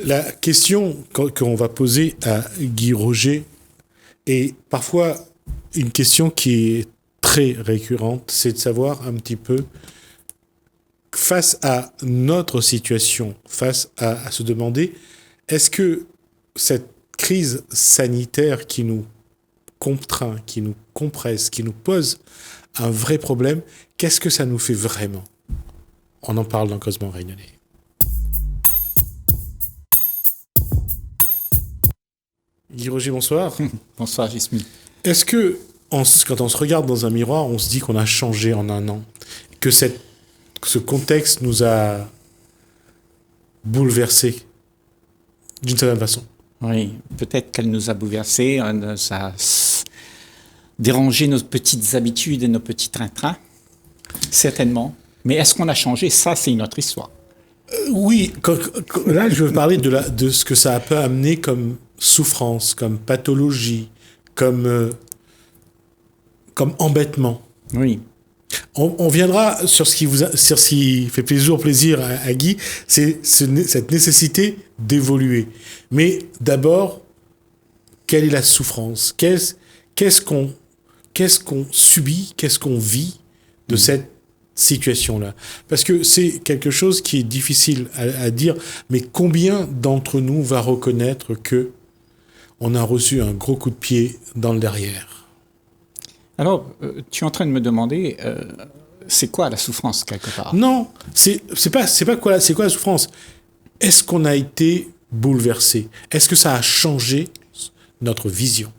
La question qu'on va poser à Guy Roger est parfois une question qui est très récurrente, c'est de savoir un petit peu, face à notre situation, face à se demander, est-ce que cette crise sanitaire qui nous contraint, qui nous compresse, qui nous pose un vrai problème, qu'est-ce que ça nous fait vraiment? On en parle dans Causement Réunionnais. Guy Roger, bonsoir. Bonsoir, Gismi. Est-ce que, quand on se regarde dans un miroir, on se dit qu'on a changé en un an? Que ce contexte nous a bouleversés d'une certaine façon? Oui, peut-être qu'elle nous a bouleversés, ça a dérangé nos petites habitudes et nos petits trains-trains, certainement. Mais est-ce qu'on a changé? Ça, c'est une autre histoire. Oui, là, je veux parler de ce que ça peut amener comme souffrance, comme pathologie, comme embêtement. Oui. On viendra sur ce qui fait plaisir à Guy, c'est cette nécessité d'évoluer. Mais d'abord, quelle est la souffrance? Qu'est-ce qu'on subit? Qu'est-ce qu'on vit de cette situation-là? Parce que c'est quelque chose qui est difficile à dire, mais combien d'entre nous va reconnaître que on a reçu un gros coup de pied dans le derrière? Alors, tu es en train de me demander, c'est quoi la souffrance, quelque part? Non, c'est quoi la souffrance? Est-ce qu'on a été bouleversé? Est-ce que ça a changé notre vision?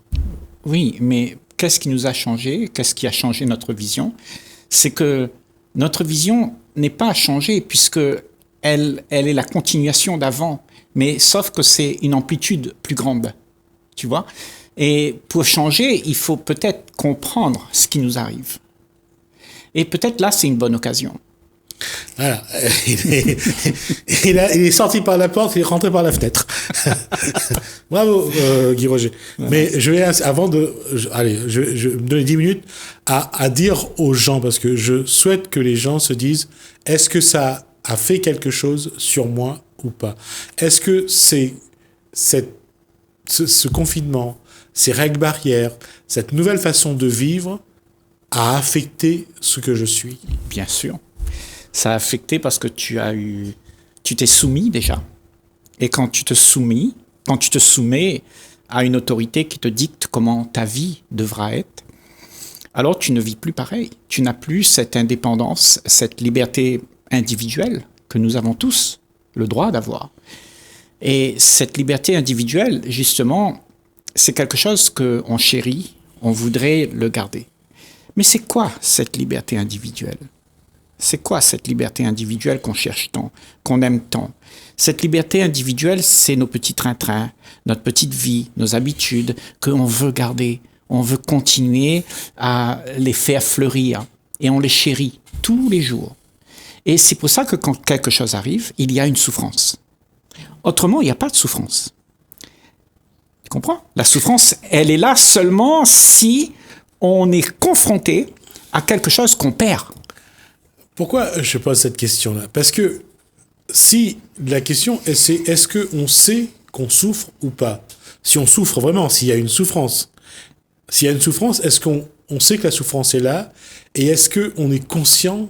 Oui, mais qu'est-ce qui nous a changé? Qu'est-ce qui a changé notre vision? C'est que notre vision n'est pas changée, puisque elle est la continuation d'avant, mais sauf que c'est une amplitude plus grande, tu vois? Et pour changer, il faut peut-être comprendre ce qui nous arrive. Et peut-être là, c'est une bonne occasion. Voilà. Il est sorti par la porte, il est rentré par la fenêtre. Bravo, Guy Roger. Ouais. Mais je vais, je vais me donner 10 minutes à dire aux gens, parce que je souhaite que les gens se disent, est-ce que ça a fait quelque chose sur moi ou pas? Est-ce que ce confinement, ces règles barrières, cette nouvelle façon de vivre a affecté ce que je suis? Bien sûr. Ça a affecté parce que tu t'es soumis déjà. Et quand tu te soumets à une autorité qui te dicte comment ta vie devra être, alors tu ne vis plus pareil. Tu n'as plus cette indépendance, cette liberté individuelle que nous avons tous le droit d'avoir. Et cette liberté individuelle, justement, c'est quelque chose qu'on chérit, on voudrait le garder. Mais c'est quoi cette liberté individuelle? C'est quoi cette liberté individuelle qu'on cherche tant, qu'on aime tant? Cette liberté individuelle, c'est nos petits trains-trains, notre petite vie, nos habitudes, qu'on veut garder. On veut continuer à les faire fleurir et on les chérit tous les jours. Et c'est pour ça que quand quelque chose arrive, il y a une souffrance. Autrement, il n'y a pas de souffrance. Tu comprends? La souffrance, elle est là seulement si on est confronté à quelque chose qu'on perd. Pourquoi je pose cette question-là? Parce que si la question c'est est-ce qu'on sait qu'on souffre ou pas? Si on souffre vraiment, s'il y a une souffrance. S'il y a une souffrance, est-ce qu'on sait que la souffrance est là? Et est-ce qu'on est conscient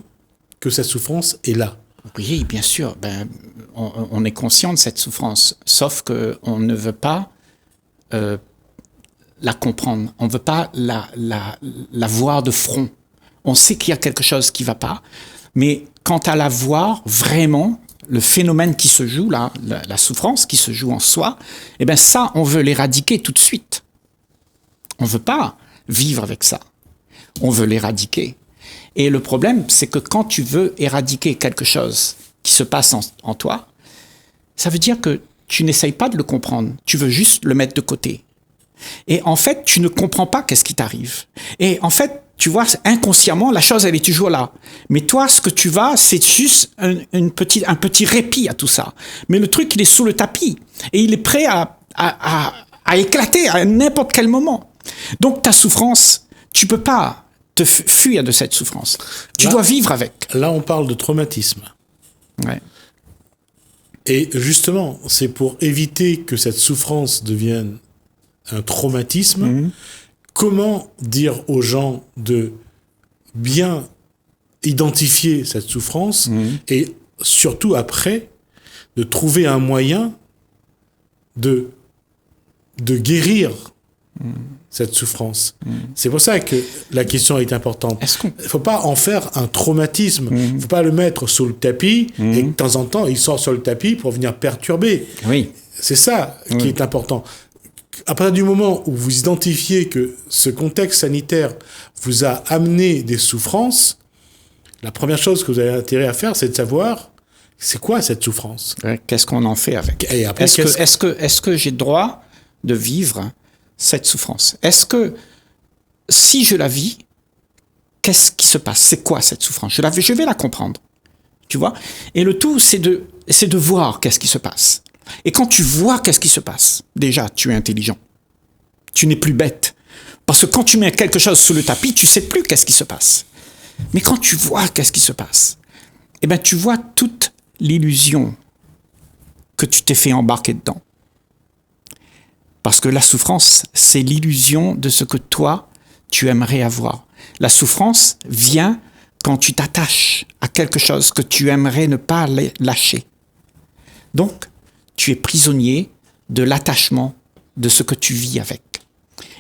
que cette souffrance est là? Oui, bien sûr. On est conscient de cette souffrance, sauf qu'on ne veut pas la comprendre. On ne veut pas la voir de front. On sait qu'il y a quelque chose qui ne va pas, mais quant à la voir vraiment, le phénomène qui se joue là, la souffrance qui se joue en soi, eh bien ça, on veut l'éradiquer tout de suite. On ne veut pas vivre avec ça. On veut l'éradiquer. Et le problème, c'est que quand tu veux éradiquer quelque chose qui se passe en toi, ça veut dire que tu n'essayes pas de le comprendre. Tu veux juste le mettre de côté. Et en fait, tu ne comprends pas qu'est-ce qui t'arrive. Et en fait, tu vois, inconsciemment, la chose, elle est toujours là. Mais toi, ce que tu vas, c'est juste un petit répit à tout ça. Mais le truc, il est sous le tapis. Et il est prêt à éclater à n'importe quel moment. Donc, ta souffrance, tu peux pas te fuir de cette souffrance. Tu dois vivre avec. Là, on parle de traumatisme. Ouais. Et justement, c'est pour éviter que cette souffrance devienne un traumatisme. Comment dire aux gens de bien identifier cette souffrance et surtout après, de trouver un moyen de guérir cette souffrance. C'est pour ça que la question est importante. Il ne faut pas en faire un traumatisme. Il ne faut pas le mettre sous le tapis et de temps en temps, il sort sur le tapis pour venir perturber. Oui. C'est ça qui est important. À partir du moment où vous identifiez que ce contexte sanitaire vous a amené des souffrances, la première chose que vous avez intérêt à faire, c'est de savoir c'est quoi cette souffrance. Qu'est-ce qu'on en fait avec ? Et après, est-ce que j'ai le droit de vivre cette souffrance ? Est-ce que si je la vis, qu'est-ce qui se passe ? C'est quoi cette souffrance ? Je vais la comprendre. Tu vois ? Et le tout, c'est de voir qu'est-ce qui se passe. Et quand tu vois qu'est-ce qui se passe, déjà, tu es intelligent. Tu n'es plus bête. Parce que quand tu mets quelque chose sous le tapis, tu sais plus qu'est-ce qui se passe. Mais quand tu vois qu'est-ce qui se passe, eh ben, tu vois toute l'illusion que tu t'es fait embarquer dedans. Parce que la souffrance, c'est l'illusion de ce que toi, tu aimerais avoir. La souffrance vient quand tu t'attaches à quelque chose que tu aimerais ne pas lâcher. Donc, tu es prisonnier de l'attachement de ce que tu vis avec.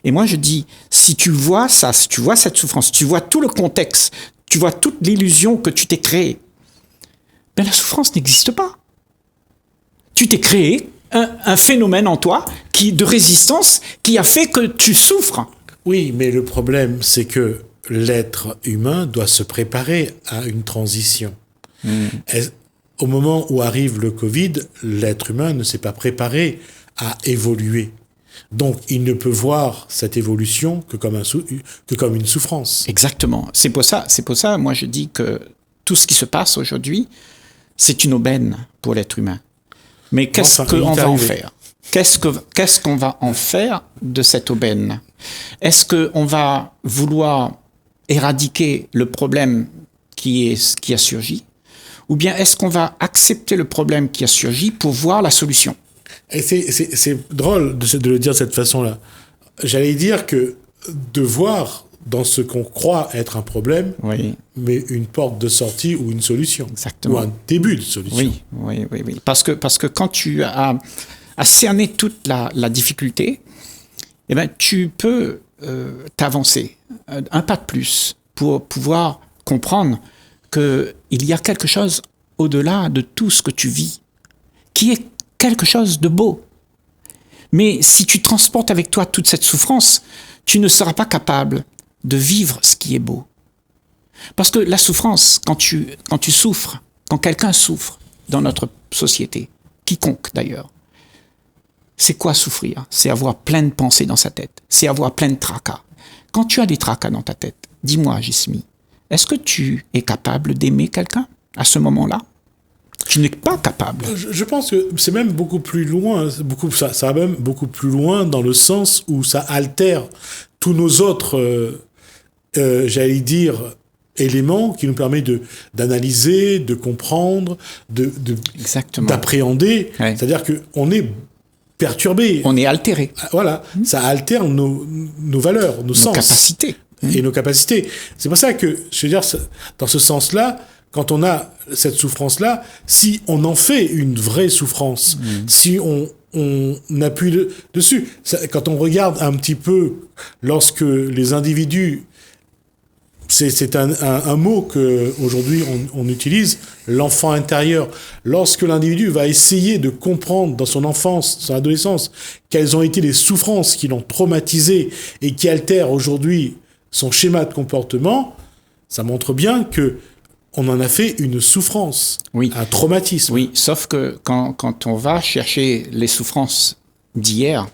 Et moi, je dis, si tu vois ça, si tu vois cette souffrance, tu vois tout le contexte, tu vois toute l'illusion que tu t'es créée, ben la souffrance n'existe pas. Tu t'es créé un phénomène en toi de résistance qui a fait que tu souffres. Oui, mais le problème, c'est que l'être humain doit se préparer à une transition. Au moment où arrive le Covid, l'être humain ne s'est pas préparé à évoluer. Donc, il ne peut voir cette évolution que comme une souffrance. Exactement. C'est pour ça, moi, je dis que tout ce qui se passe aujourd'hui, c'est une aubaine pour l'être humain. Mais qu'est-ce qu'on va en faire ? Qu'est-ce qu'on va en faire de cette aubaine ? Est-ce qu'on va vouloir éradiquer le problème qui a surgi ? Ou bien est-ce qu'on va accepter le problème qui a surgi pour voir la solution ? Et c'est drôle de le dire de cette façon-là. J'allais dire que de voir dans ce qu'on croit être un problème, mais une porte de sortie ou une solution. Exactement. Ou un début de solution. Oui. Parce que quand tu as cerné toute la difficulté, eh ben, tu peux t'avancer un pas de plus pour pouvoir comprendre qu'il y a quelque chose au-delà de tout ce que tu vis, qui est quelque chose de beau. Mais si tu transportes avec toi toute cette souffrance, tu ne seras pas capable de vivre ce qui est beau. Parce que la souffrance, quand tu souffres, quand quelqu'un souffre dans notre société, quiconque d'ailleurs, c'est quoi souffrir ? C'est avoir plein de pensées dans sa tête, c'est avoir plein de tracas. Quand tu as des tracas dans ta tête, dis-moi, Gismi, est-ce que tu es capable d'aimer quelqu'un à ce moment-là ? Tu n'es pas capable. Je pense que c'est même beaucoup plus loin. Ça va même beaucoup plus loin dans le sens où ça altère tous nos autres, j'allais dire, éléments qui nous permettent d'analyser, de comprendre, d'appréhender. Ouais. C'est-à-dire qu'on est perturbé. On est altéré. Voilà. Ça altère nos valeurs, nos sens. Nos capacités. Et nos capacités. C'est pour ça que, je veux dire, dans ce sens-là, quand on a cette souffrance-là, si on en fait une vraie souffrance, si on appuie dessus, quand on regarde un petit peu, lorsque les individus, c'est un mot qu'aujourd'hui on utilise, l'enfant intérieur, lorsque l'individu va essayer de comprendre dans son enfance, son adolescence, quelles ont été les souffrances qui l'ont traumatisé et qui altèrent aujourd'hui son schéma de comportement, ça montre bien que on en a fait une souffrance, un traumatisme. Oui, sauf que quand on va chercher les souffrances d'hier,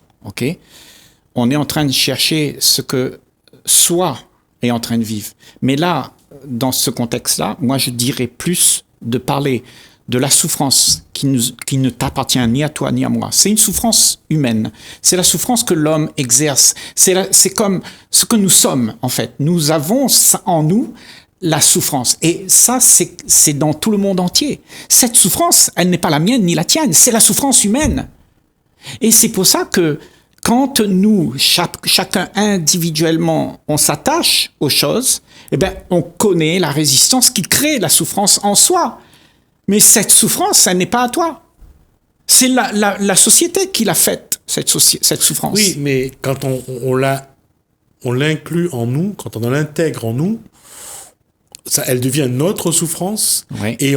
on est en train de chercher ce que soi est en train de vivre. Mais là, dans ce contexte-là, moi je dirais plus de parler de la souffrance qui ne t'appartient ni à toi ni à moi. C'est une souffrance humaine. C'est la souffrance que l'homme exerce. C'est comme ce que nous sommes, en fait. Nous avons en nous la souffrance. Et ça, c'est dans tout le monde entier. Cette souffrance, elle n'est pas la mienne ni la tienne, c'est la souffrance humaine. Et c'est pour ça que quand nous, chacun individuellement, on s'attache aux choses, eh bien, on connaît la résistance qui crée la souffrance en soi. Mais cette souffrance, elle n'est pas à toi. C'est la société qui l'a faite, cette souffrance. Oui, mais quand on l'inclut en nous, quand on l'intègre en nous, ça, elle devient notre souffrance. Oui. Et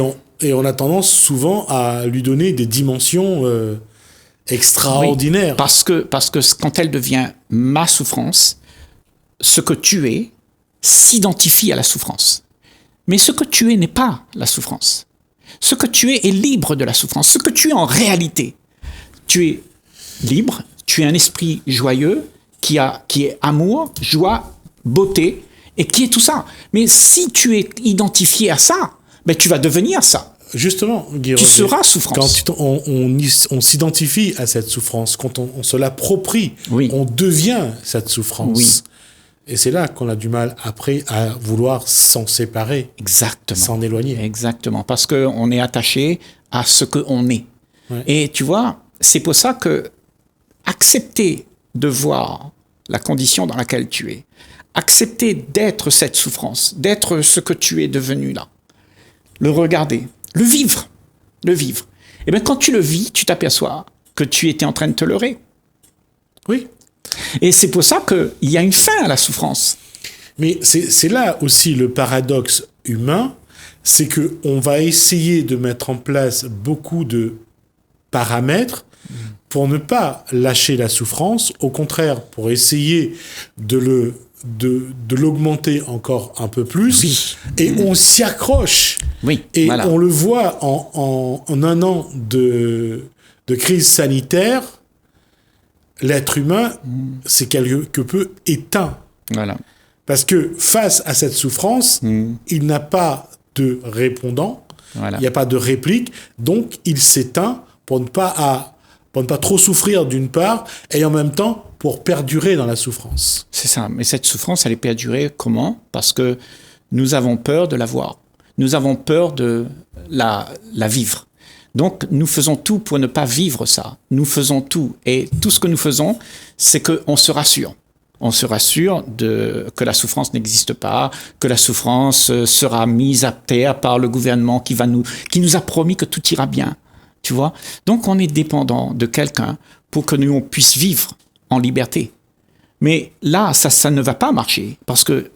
on a tendance souvent à lui donner des dimensions extraordinaires. Oui, parce que quand elle devient ma souffrance, ce que tu es s'identifie à la souffrance. Mais ce que tu es n'est pas la souffrance. Ce que tu es libre de la souffrance. Ce que tu es en réalité, tu es libre, tu es un esprit joyeux qui est amour, joie, beauté, et qui est tout ça. Mais si tu es identifié à ça, ben tu vas devenir ça. Justement, Guy tu Roger, seras souffrance. Quand on s'identifie à cette souffrance, quand on se l'approprie, oui. on devient cette souffrance. Oui. Et c'est là qu'on a du mal après à vouloir s'en séparer. Exactement. S'en éloigner. Exactement. Parce qu'on est attaché à ce qu'on est. Ouais. Et tu vois, c'est pour ça que accepter de voir la condition dans laquelle tu es, accepter d'être cette souffrance, d'être ce que tu es devenu là, le regarder, le vivre. Et bien quand tu le vis, tu t'aperçois que tu étais en train de te leurrer. Oui. Et c'est pour ça qu'il y a une fin à la souffrance. Mais c'est là aussi le paradoxe humain, c'est qu'on va essayer de mettre en place beaucoup de paramètres pour ne pas lâcher la souffrance, au contraire, pour essayer de l'augmenter encore un peu plus, oui. Et on s'y accroche. Oui, et voilà. On le voit en un an de crise sanitaire, l'être humain c'est quelque peu éteint. Voilà. Parce que face à cette souffrance, il n'a pas de répondant, voilà. Il n'y a pas de réplique, donc il s'éteint pour ne pas trop souffrir d'une part, et en même temps pour perdurer dans la souffrance. C'est ça, mais cette souffrance, elle est perdurée comment ? Parce que nous avons peur de la voir, nous avons peur de la vivre. Donc, nous faisons tout pour ne pas vivre ça. Nous faisons tout. Et tout ce que nous faisons, c'est qu'on se rassure. On se rassure que la souffrance n'existe pas, que la souffrance sera mise à terre par le gouvernement qui nous a promis que tout ira bien. Tu vois ? Donc, on est dépendant de quelqu'un pour que nous on puisse vivre en liberté. Mais là, ça ne va pas marcher. Parce que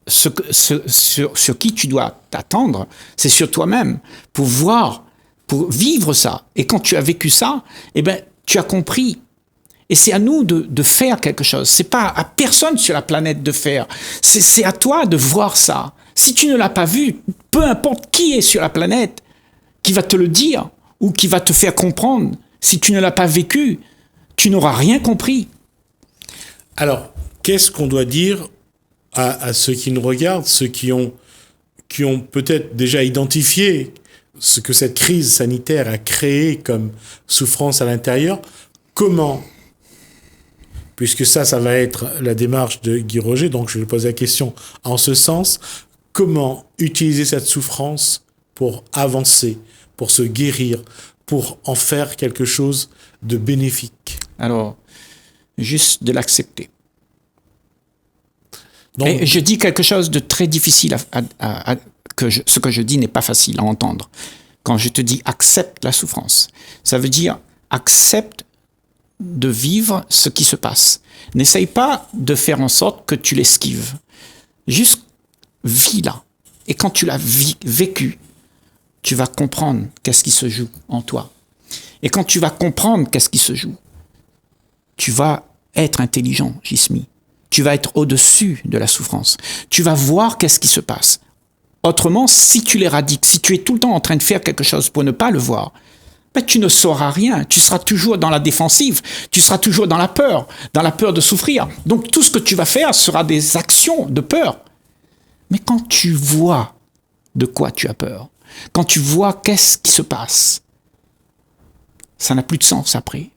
sur qui tu dois t'attendre, c'est sur toi-même. Pour vivre ça. Et quand tu as vécu ça, eh ben, tu as compris. Et c'est à nous de faire quelque chose. C'est pas à personne sur la planète de faire. C'est à toi de voir ça. Si tu ne l'as pas vu, peu importe qui est sur la planète qui va te le dire ou qui va te faire comprendre, si tu ne l'as pas vécu, tu n'auras rien compris. Alors, qu'est-ce qu'on doit dire à ceux qui nous regardent, ceux qui ont peut-être déjà identifié ce que cette crise sanitaire a créé comme souffrance à l'intérieur? Comment, puisque ça va être la démarche de Guy Roger, donc je lui pose la question en ce sens, comment utiliser cette souffrance pour avancer, pour se guérir, pour en faire quelque chose de bénéfique? Alors, juste de l'accepter. Donc, et je dis quelque chose de très difficile ce que je dis n'est pas facile à entendre. Quand je te dis accepte la souffrance, ça veut dire accepte de vivre ce qui se passe. N'essaye pas de faire en sorte que tu l'esquives. Juste vis-la. Et quand tu l'as vécu, tu vas comprendre qu'est-ce qui se joue en toi. Et quand tu vas comprendre qu'est-ce qui se joue, tu vas être intelligent, Jismi. Tu vas être au-dessus de la souffrance. Tu vas voir qu'est-ce qui se passe. Autrement, si tu l'éradiques, si tu es tout le temps en train de faire quelque chose pour ne pas le voir, ben, tu ne sauras rien. Tu seras toujours dans la défensive. Tu seras toujours dans la peur de souffrir. Donc tout ce que tu vas faire sera des actions de peur. Mais quand tu vois de quoi tu as peur, quand tu vois qu'est-ce qui se passe, ça n'a plus de sens après.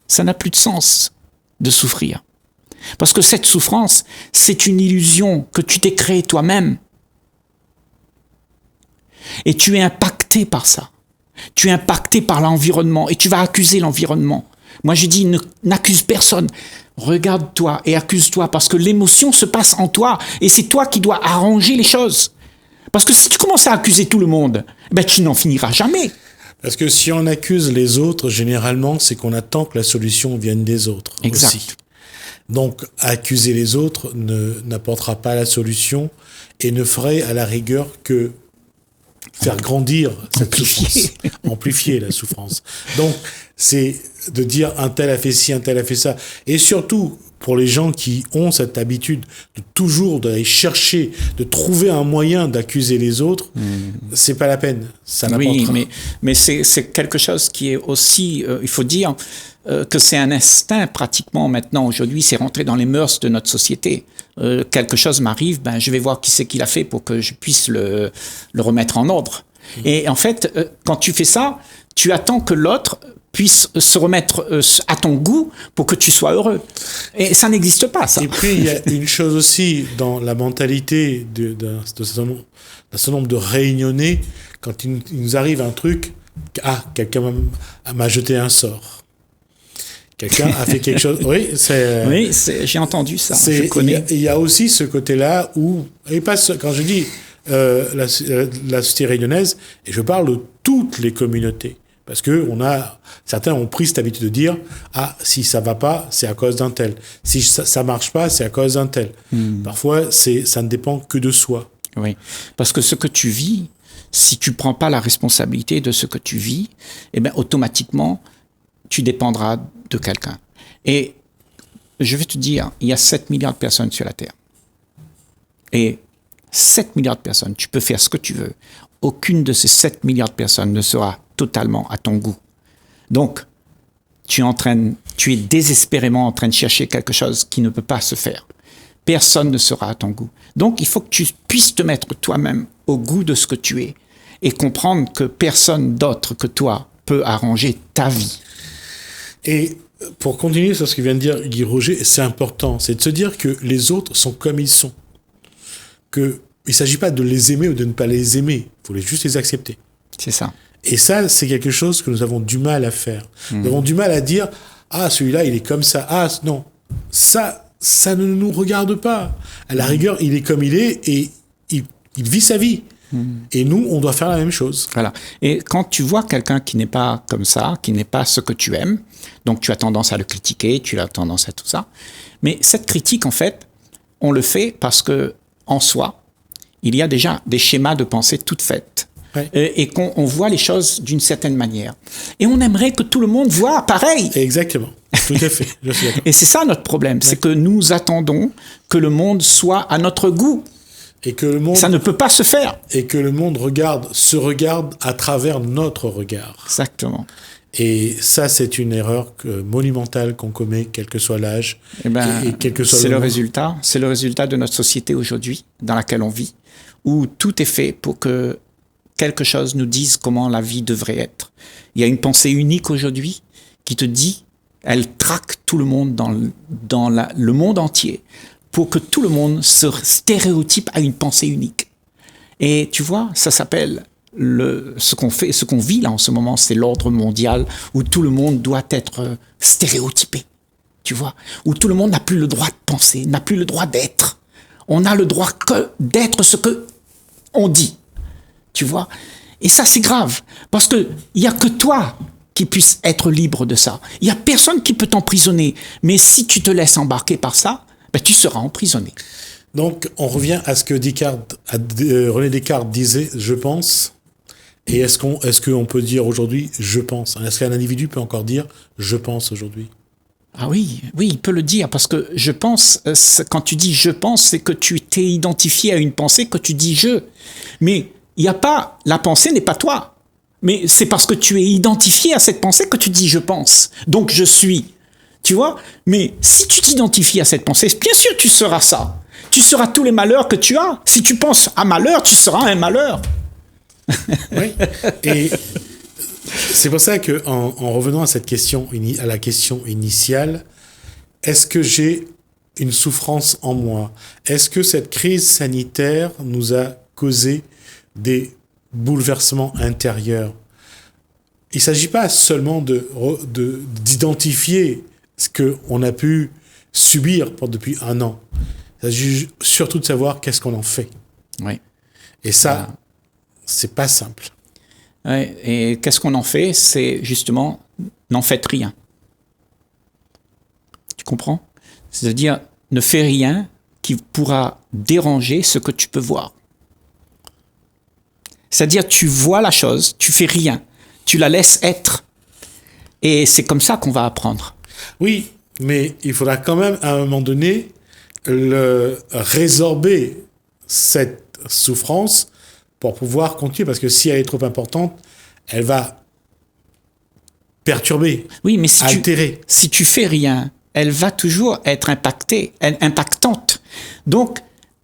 Ça n'a plus de sens de souffrir. Parce que cette souffrance, c'est une illusion que tu t'es créée toi-même. Et tu es impacté par ça. Tu es impacté par l'environnement et tu vas accuser l'environnement. Moi, je dis, n'accuse personne. Regarde-toi et accuse-toi parce que l'émotion se passe en toi et c'est toi qui dois arranger les choses. Parce que si tu commences à accuser tout le monde, ben, tu n'en finiras jamais. Parce que si on accuse les autres, généralement, c'est qu'on attend que la solution vienne des autres Exact. aussi. Donc, accuser les autres n'apportera pas la solution et ne ferait à la rigueur que faire grandir cette souffrance, amplifier la souffrance. Donc, c'est de dire un tel a fait ci, un tel a fait ça. Et surtout, pour les gens qui ont cette habitude de toujours d'aller chercher, de trouver un moyen d'accuser les autres, c'est pas la peine. Ça n'apportera. Oui, mais c'est quelque chose qui est aussi, il faut dire que c'est un instinct pratiquement maintenant, aujourd'hui, c'est rentré dans les mœurs de notre société. Quelque chose m'arrive, ben, je vais voir qui c'est qui l'a fait pour que je puisse le remettre en ordre. Et en fait, quand tu fais ça, tu attends que l'autre puisse se remettre à ton goût pour que tu sois heureux. Et ça n'existe pas, ça. Et puis, il y a une chose aussi dans la mentalité d'un certain nombre de réunionnais, quand il nous arrive un truc, quelqu'un m'a jeté un sort. Quelqu'un a fait quelque chose. Oui, j'ai entendu ça. Je connais. Il y a aussi ce côté-là où, et pas quand je dis la société réunionnaise, et je parle de toutes les communautés. Parce que certains ont pris cette habitude de dire, si ça va pas, c'est à cause d'un tel. Si ça marche pas, c'est à cause d'un tel. Parfois, ça ne dépend que de soi. Oui. Parce que ce que tu vis, si tu prends pas la responsabilité de ce que tu vis, eh ben, automatiquement, tu dépendras de quelqu'un. Et je vais te dire, il y a 7 milliards de personnes sur la Terre. Et 7 milliards de personnes, tu peux faire ce que tu veux. Aucune de ces 7 milliards de personnes ne sera totalement à ton goût. Donc, tu es désespérément en train de chercher quelque chose qui ne peut pas se faire. Personne ne sera à ton goût. Donc, il faut que tu puisses te mettre toi-même au goût de ce que tu es et comprendre que personne d'autre que toi peut arranger ta vie. Et pour continuer sur ce que vient de dire Guy Roger, c'est important, c'est de se dire que les autres sont comme ils sont. Il ne s'agit pas de les aimer ou de ne pas les aimer, il faut juste les accepter. C'est ça. Et ça, c'est quelque chose que nous avons du mal à faire. Nous avons du mal à dire « Ah, celui-là, il est comme ça. Ah, non. » Ça ne nous regarde pas. À la rigueur, il est comme il est et il vit sa vie. Et nous, on doit faire la même chose. Voilà. Et quand tu vois quelqu'un qui n'est pas comme ça, qui n'est pas ce que tu aimes, donc tu as tendance à le critiquer, tu as tendance à tout ça. Mais cette critique, en fait, on le fait parce que en soi, il y a déjà des schémas de pensée toutes faites. Ouais. Et qu'on voit les choses d'une certaine manière. Et on aimerait que tout le monde voit pareil. Exactement. Tout à fait. Je suis d'accord. Et c'est ça notre problème, c'est que nous attendons que le monde soit à notre goût. Et que le monde, ça ne peut pas se faire. Et que le monde se regarde à travers notre regard. Exactement. Et ça, c'est une erreur monumentale qu'on commet, quel que soit l'âge. Et quel que soit c'est le résultat de notre société aujourd'hui, dans laquelle on vit, où tout est fait pour que quelque chose nous dise comment la vie devrait être. Il y a une pensée unique aujourd'hui qui te dit, elle traque tout le monde dans le monde entier pour que tout le monde se stéréotype à une pensée unique. Et tu vois, ça s'appelle ce qu'on vit là en ce moment, c'est l'ordre mondial où tout le monde doit être stéréotypé. Tu vois, où tout le monde n'a plus le droit de penser, n'a plus le droit d'être. On n'a le droit que d'être ce que on dit. Tu vois? Et ça, c'est grave. Parce que il y a que toi qui puisse être libre de ça. Il y a personne qui peut t'emprisonner. Mais si tu te laisses embarquer par ça, ben, tu seras emprisonné. Donc, on revient à ce que René Descartes disait, je pense. Et est-ce qu'on peut dire aujourd'hui, je pense? Est-ce qu'un individu peut encore dire, je pense aujourd'hui? Ah oui, il peut le dire, parce que je pense, quand tu dis je pense, c'est que tu t'es identifié à une pensée que tu dis je. Mais la pensée n'est pas toi. Mais c'est parce que tu es identifié à cette pensée que tu dis je pense. Donc je suis. Tu vois? Mais si tu t'identifies à cette pensée, bien sûr tu seras ça. Tu seras tous les malheurs que tu as. Si tu penses à malheur, tu seras un malheur. Oui. Et c'est pour ça que en revenant à cette question, à la question initiale, est-ce que j'ai une souffrance en moi? Est-ce que cette crise sanitaire nous a causé des bouleversement intérieur, il ne s'agit pas seulement d'identifier ce qu'on a pu subir depuis un an. Il s'agit surtout de savoir qu'est-ce qu'on en fait. Oui. Et ça, c'est pas simple. Ouais, et qu'est-ce qu'on en fait? C'est justement, n'en faites rien. Tu comprends? C'est-à-dire, ne fais rien qui pourra déranger ce que tu peux voir. C'est-à-dire, tu vois la chose, tu fais rien, tu la laisses être. Et c'est comme ça qu'on va apprendre. Oui, mais il faudra quand même, à un moment donné, résorber cette souffrance pour pouvoir continuer. Parce que si elle est trop importante, elle va perturber, oui, mais altérer. Si tu fais rien, elle va toujours être impactante. Donc,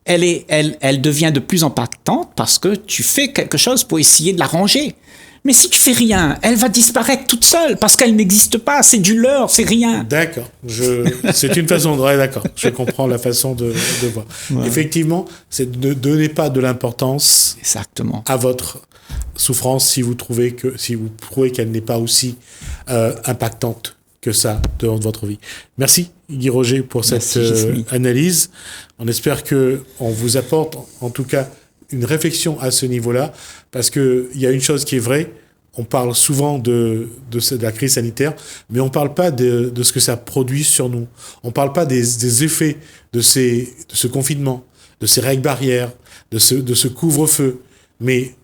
elle devient de plus impactante parce que tu fais quelque chose pour essayer de la ranger. Mais si tu fais rien, elle va disparaître toute seule parce qu'elle n'existe pas. C'est du leurre, c'est rien. D'accord. C'est une façon de... Ouais, d'accord. Je comprends la façon de voir. Ouais. Effectivement, c'est ne donnez pas de l'importance exactement à votre souffrance si vous trouvez qu'elle n'est pas aussi impactante que ça dans votre vie. Merci Guy Roger pour cette analyse. On espère que on vous apporte en tout cas une réflexion à ce niveau-là, parce qu'il y a une chose qui est vraie, on parle souvent de la crise sanitaire, mais on ne parle pas de ce que ça produit sur nous. On ne parle pas des effets de ce confinement, de ces règles barrières, de ce couvre-feu. Mais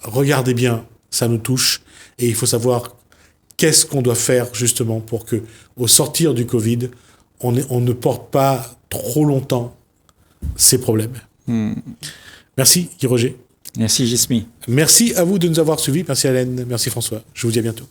regardez bien, ça nous touche, et il faut savoir qu'est-ce qu'on doit faire justement pour que, au sortir du Covid, on ne porte pas trop longtemps ces problèmes. Merci Guy Roger. Merci Gismi. Merci à vous de nous avoir suivis. Merci Hélène. Merci François. Je vous dis à bientôt.